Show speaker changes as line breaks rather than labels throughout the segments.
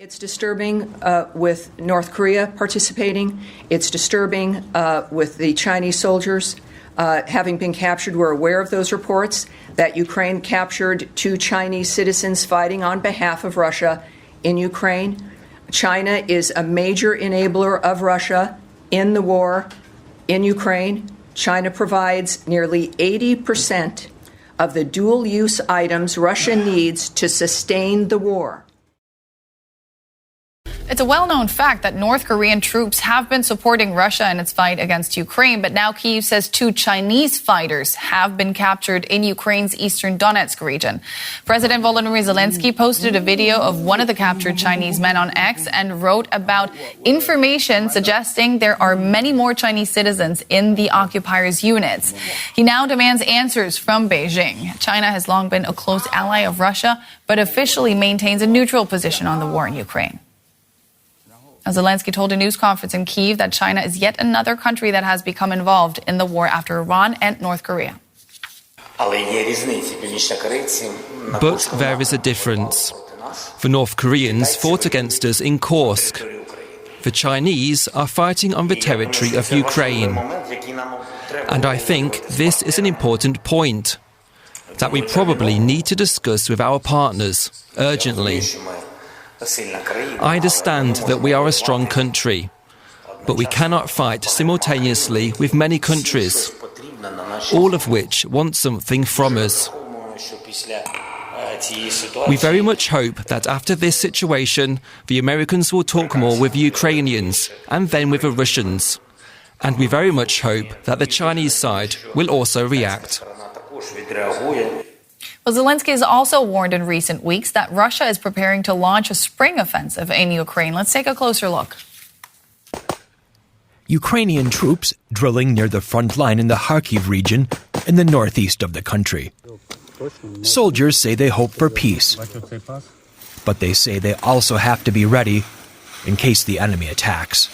It's disturbing with North Korea participating. It's disturbing with the Chinese soldiers having been captured. We're aware of those reports that Ukraine captured 2 Chinese citizens fighting on behalf of Russia in Ukraine. China is a major enabler of Russia in the war in Ukraine. China provides nearly 80% of the dual-use items Russia needs to sustain the war.
It's a well-known fact that North Korean troops have been supporting Russia in its fight against Ukraine, but now Kyiv says 2 Chinese fighters have been captured in Ukraine's eastern Donetsk region. President Volodymyr Zelensky posted a video of one of the captured Chinese men on X and wrote about information suggesting there are many more Chinese citizens in the occupiers' units. He now demands answers from Beijing. China has long been a close ally of Russia, but officially maintains a neutral position on the war in Ukraine. Zelensky told a news conference in Kyiv that China is yet another country that has become involved in the war after Iran and North Korea.
But there is a difference. The North Koreans fought against us in Kursk. The Chinese are fighting on the territory of Ukraine. And I think this is an important point that we probably need to discuss with our partners urgently. I understand that we are a strong country, but we cannot fight simultaneously with many countries, all of which want something from us. We very much hope that after this situation, the Americans will talk more with the Ukrainians and then with the Russians. And we very much hope that the Chinese side will also react.
Well, Zelensky has also warned in recent weeks that Russia is preparing to launch a spring offensive in Ukraine. Let's take a closer look.
Ukrainian troops drilling near the front line in the Kharkiv region in the northeast of the country. Soldiers say they hope for peace, but they say they also have to be ready in case the enemy attacks.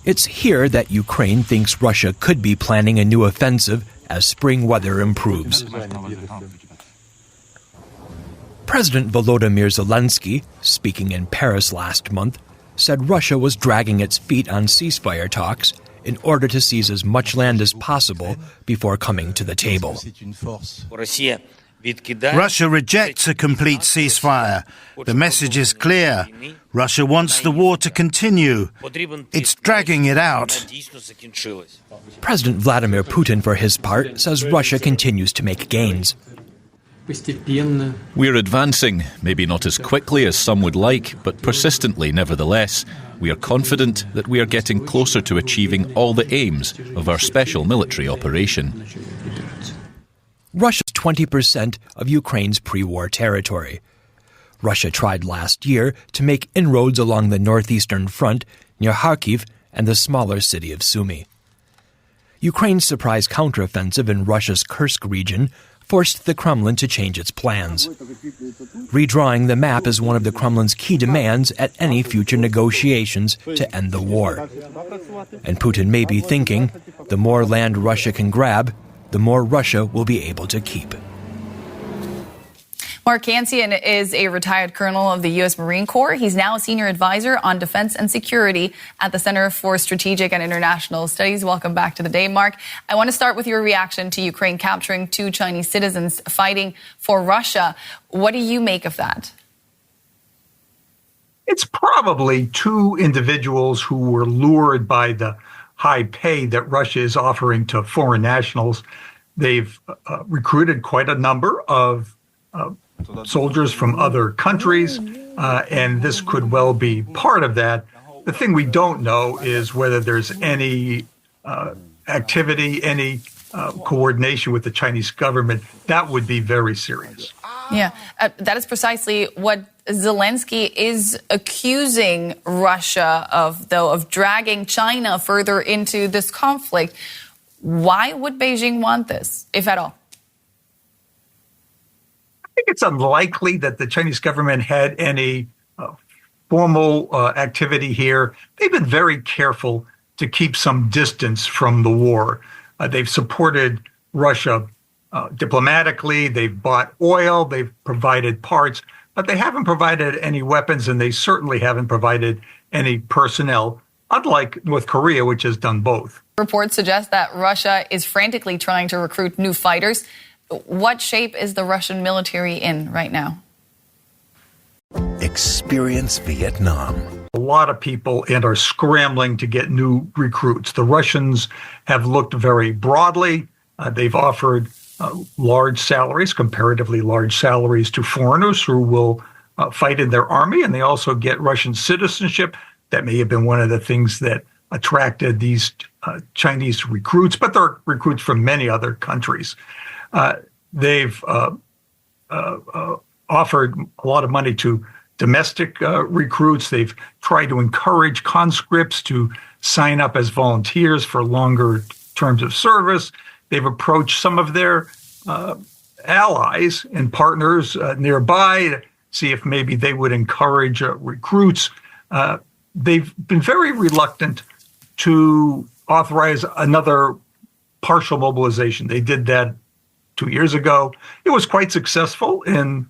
It's here that Ukraine thinks Russia could be planning a new offensive as spring weather improves. President Volodymyr Zelensky, speaking in Paris last month, said Russia was dragging its feet on ceasefire talks in order to seize as much land as possible before coming to the table.
Russia rejects a complete ceasefire. The message is clear. Russia wants the war to continue. It's dragging it out.
President Vladimir Putin, for his part, says Russia continues to make gains.
We're advancing, maybe not as quickly as some would like, but persistently nevertheless. We are confident that we are getting closer to achieving all the aims of our special military operation.
Russia's 20% of Ukraine's pre-war territory. Russia tried last year to make inroads along the northeastern front near Kharkiv and the smaller city of Sumy. Ukraine's surprise counteroffensive in Russia's Kursk region forced the Kremlin to change its plans. Redrawing the map is one of the Kremlin's key demands at any future negotiations to end the war. And Putin may be thinking, the more land Russia can grab, the more Russia will be able to keep.
Mark Kansian is a retired colonel of the U.S. Marine Corps. He's now a senior advisor on defense and security at the Center for Strategic and International Studies. Welcome back to the day, Mark. I want to start with your reaction to Ukraine capturing 2 Chinese citizens fighting for Russia. What do you make of that?
It's probably 2 individuals who were lured by the high pay that Russia is offering to foreign nationals. They've recruited quite a number of soldiers from other countries, and this could well be part of that. The thing we don't know is whether there's any activity, any coordination with the Chinese government. That would be very serious.
Yeah, that is precisely what Zelensky is accusing Russia of, though, of dragging China further into this conflict. Why would Beijing want this, if at all?
I think it's unlikely that the Chinese government had any formal activity here. They've been very careful to keep some distance from the war. They've supported Russia diplomatically. They've bought oil. They've provided parts. but they haven't provided any weapons, and they certainly haven't provided any personnel, unlike North Korea, which has done both.
Reports suggest that Russia is frantically trying to recruit new fighters. What shape is the Russian military in right now?
Experience Vietnam.
A lot of people and are scrambling to get new recruits. The Russians have looked very broadly. They've offered large salaries, comparatively large salaries, to foreigners who will fight in their army, and they also get Russian citizenship. That may have been one of the things that attracted these Chinese recruits, but they're recruits from many other countries. They've offered a lot of money to domestic recruits. They've tried to encourage conscripts to sign up as volunteers for longer terms of service. They've approached some of their allies and partners nearby to see if maybe they would encourage recruits. They've been very reluctant to authorize another partial mobilization. They did that 2 years ago. It was quite successful in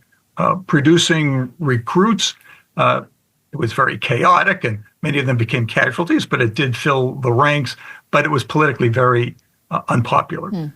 producing recruits. It was very chaotic, and many of them became casualties, but it did fill the ranks, but it was politically very unpopular.